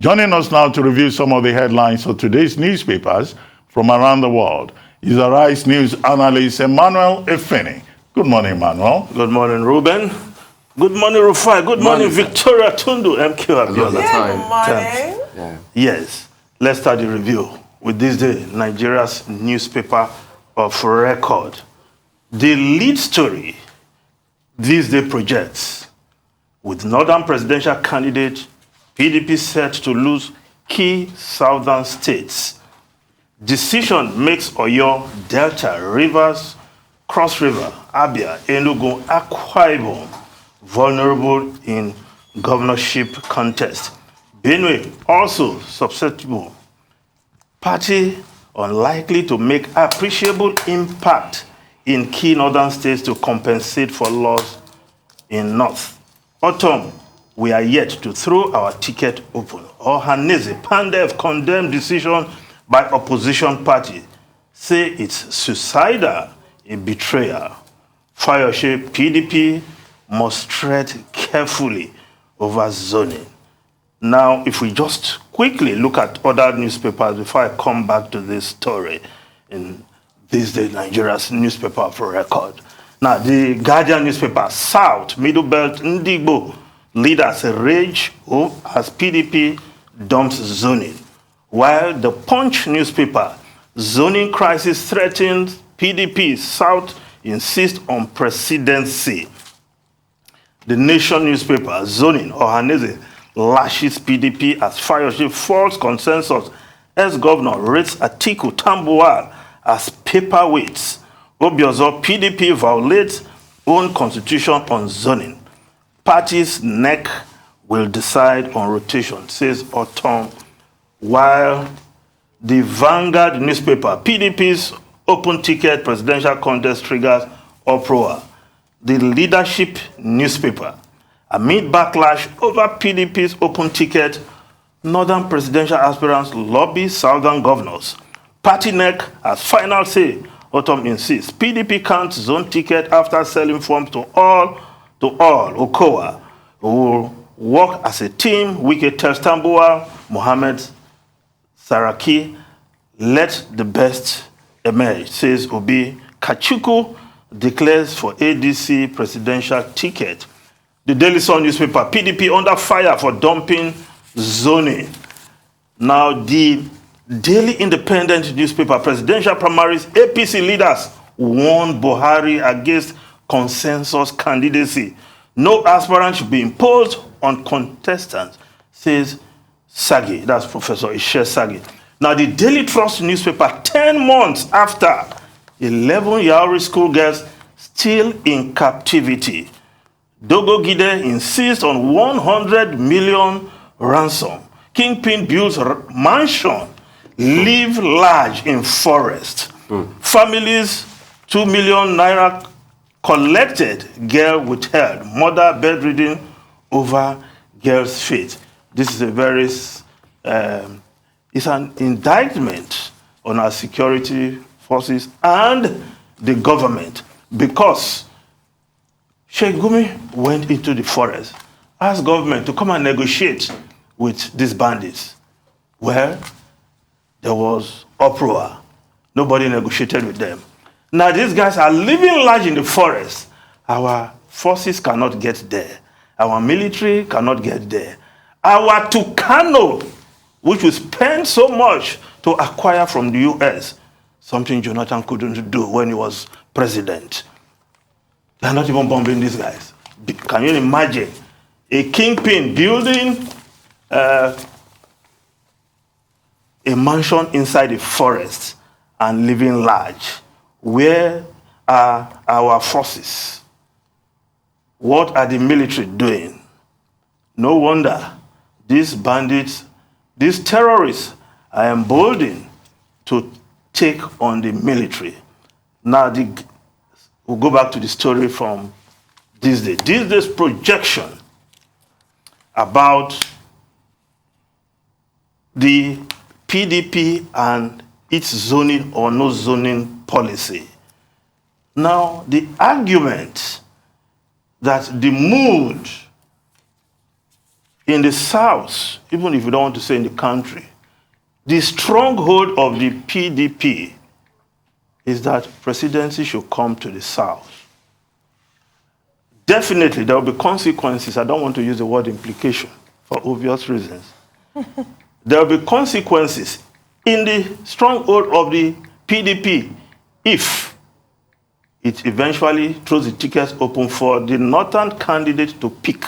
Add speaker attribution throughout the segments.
Speaker 1: Joining us now to review some of the headlines of today's newspapers from around the world is Arise News analyst Emmanuel Efeni. Good morning, Emmanuel.
Speaker 2: Good morning, Ruben. Good morning, Rufai. Good morning, Victoria Tundu, MQ Abiola.
Speaker 3: Good morning.
Speaker 2: Yeah. Yes. Let's start the review with this day, Nigeria's newspaper of record. The lead story this day projects with Northern Presidential Candidate PDP set to lose key southern states. Decision makes Oyo, Delta, Rivers, Cross River, Abia, Enugu, Akwa Ibom vulnerable in governorship contest. Benue also susceptible. Party unlikely to make appreciable impact in key northern states to compensate for loss in north. Autumn, we are yet to throw our ticket open. Ohaneze, Pandev condemned decision by opposition party. Say it's suicidal, a betrayal. Fayoshe, PDP must tread carefully over zoning. Now, if we just quickly look at other newspapers before I come back to this story in this day, Nigeria's newspaper of record. Now, the Guardian newspaper, South, Middle Belt, Ndigbo, leaders rage as PDP dumps zoning. While the Punch newspaper, zoning crisis threatens PDP, South insists on presidency. The Nation newspaper, zoning, Ohaneze lashes PDP as Fayoshe false consensus. Ex-governor rates Atiku Tambuwal as paperweights. Obiozo, PDP violates own constitution on zoning. Party's neck will decide on rotation, says Autumn. While the Vanguard newspaper, PDP's open ticket presidential contest triggers uproar. The Leadership newspaper, amid backlash over PDP's open ticket, Northern presidential aspirants lobby Southern governors. Party neck has final say. Autumn insists PDP can't zone ticket after selling forms to all Okowa, who will work as a team. Wike tells Tambuwal, Mohammed Saraki, let the best emerge, says Obi. Kachuku declares for ADC presidential ticket. The Daily Sun newspaper, PDP under fire for dumping zoning. Now, the Daily Independent newspaper, presidential primaries, APC leaders warn Buhari against consensus candidacy. No aspirant should be imposed on contestants, says Sagi. That's Professor Ishe Sagi. Now, the Daily Trust newspaper, 10 months after 11 Yauri schoolgirls still in captivity. Dogo Gide insists on 100 million ransom. Kingpin builds mansion, live large in forest. Families, 2 million naira collected, girl withheld. Mother bedridden over girl's fate. This is a very, it's an indictment on our security forces and the government, because Sheikh Gumi went into the forest, asked government to come and negotiate with these bandits. Well, there was uproar. Nobody negotiated with them. Now these guys are living large in the forest. Our forces cannot get there. Our military cannot get there. Our Tucano, which we spent so much to acquire from the US, something Jonathan couldn't do when he was president. They're not even bombing these guys. Can you imagine a kingpin building a mansion inside a forest and living large? Where are our forces? What are the military doing? No wonder these bandits, these terrorists are emboldened to take on the military. Now, we'll go back to the story from this day. This day's projection about the PDP and its zoning or no zoning policy. Now, the argument that the mood in the South, even if you don't want to say in the country, the stronghold of the PDP is that presidency should come to the South. Definitely, there will be consequences. I don't want to use the word implication for obvious reasons. There will be consequences in the stronghold of the PDP if it eventually throws the tickets open for the northern candidate to pick,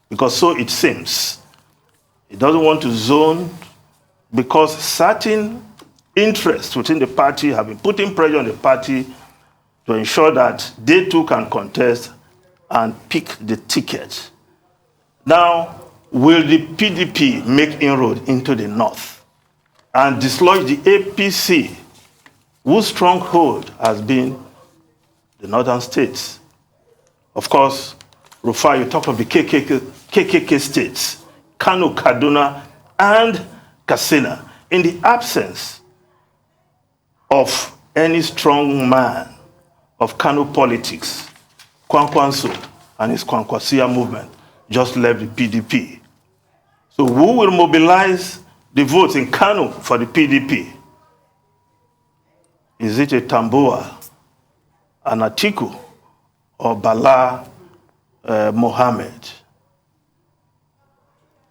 Speaker 2: because so it seems. It doesn't want to zone because certain interests within the party have been putting pressure on the party to ensure that they too can contest and pick the ticket. Now, will the PDP make inroad into the north and dislodge the APC, whose stronghold has been the northern states? Of course, Rufai, you talk of the KKK states, Kano, Kaduna, and Katsina. In the absence of any strong man of Kano politics, Kwankwanso and his Kwankwasia movement just left the PDP. So who will mobilize the votes in Kano for the PDP? Is it a Tamboa, an Atiku, or Bala Mohammed?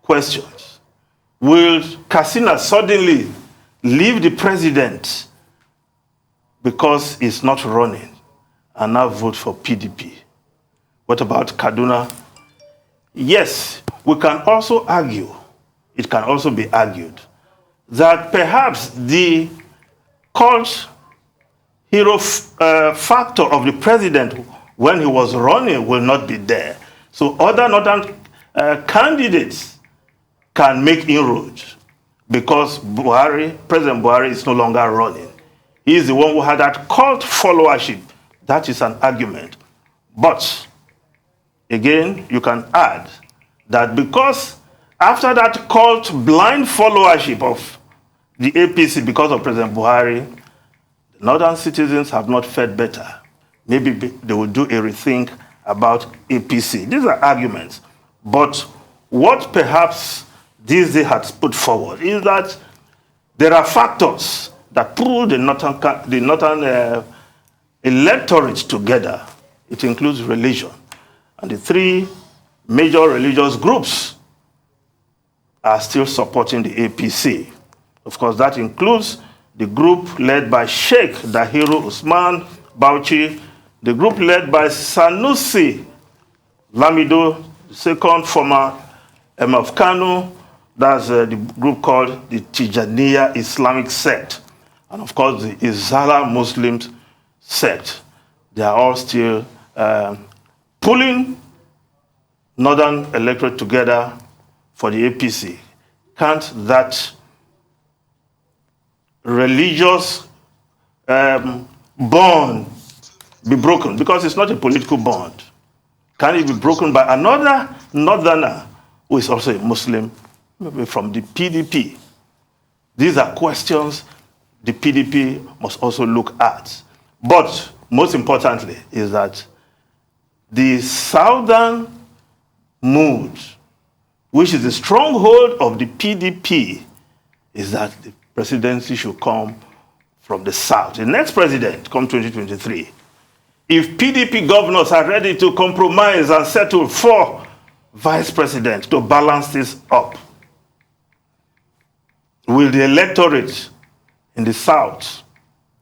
Speaker 2: Questions. Will Katsina suddenly leave the president because he's not running and now vote for PDP? What about Kaduna? Yes, we can also argue, it can also be argued, that perhaps the cult hero factor of the president when he was running will not be there. So other northern candidates can make inroads because President Buhari is no longer running. He is the one who had that cult followership. That is an argument. But again, you can add that because after that cult blind followership of the APC because of President Buhari, the northern citizens have not felt better. Maybe they will do a rethink about APC. These are arguments. But what perhaps this day has put forward is that there are factors that pull the northern electorate together. It includes religion. And the three major religious groups are still supporting the APC. Of course, that includes the group led by Sheikh Dahiru Usman Bauchi, the group led by Sanusi Lamido, the second former of Kano. That's the group called the Tijaniya Islamic sect. And of course, the Izala Muslim sect. They are all still pulling northern electorate together for the APC. Can't that religious bond be broken? Because it's not a political bond. Can it be broken by another northerner who is also a Muslim, maybe from the PDP? These are questions the PDP must also look at. But most importantly is that the southern mood, which is the stronghold of the PDP, is that the presidency should come from the south. The next president, come 2023, if PDP governors are ready to compromise and settle for vice president to balance this up, will the electorate in the south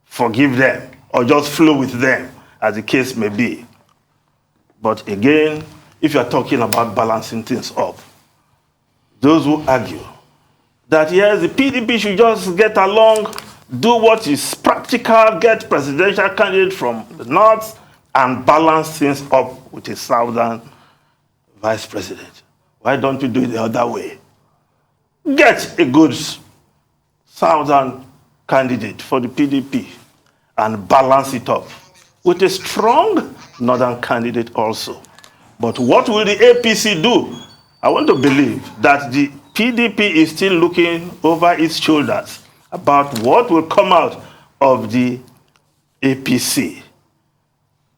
Speaker 2: forgive them or just flow with them, as the case may be? But again, if you are talking about balancing things up, those who argue that yes, the PDP should just get along, do what is practical, get presidential candidate from the north, and balance things up with a southern vice president. Why don't you do it the other way? Get a good southern candidate for the PDP and balance it up with a strong northern candidate also. But what will the APC do? I want to believe that the PDP is still looking over its shoulders about what will come out of the APC.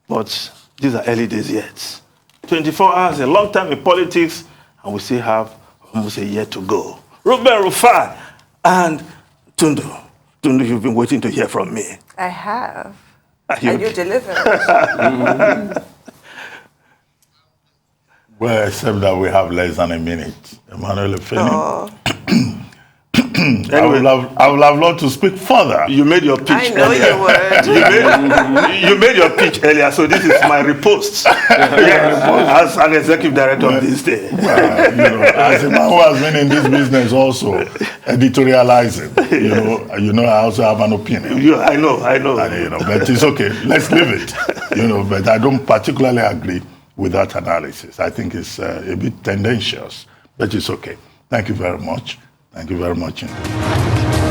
Speaker 2: But these are early days yet. 24 hours, a long time in politics, and we still have almost a year to go. Ruben Rufai and Tundu. Tundu, you've been waiting to hear from me.
Speaker 3: I have.
Speaker 2: And
Speaker 3: You delivered.
Speaker 1: Well, except that we have less than a minute. Emmanuel Efeni.
Speaker 3: Oh,
Speaker 1: I would have loved to speak further.
Speaker 2: You made your pitch
Speaker 3: I know
Speaker 2: earlier.
Speaker 3: you would.
Speaker 2: You made your pitch earlier, so this is my repost. As an executive director of this day.
Speaker 1: Well, as a man who has been in this business also, editorializing, I also have an opinion.
Speaker 2: I know.
Speaker 1: And, but it's okay. Let's leave it. But I don't particularly agree with that analysis. I think it's a bit tendentious, but it's okay. Thank you very much. Thank you very much indeed.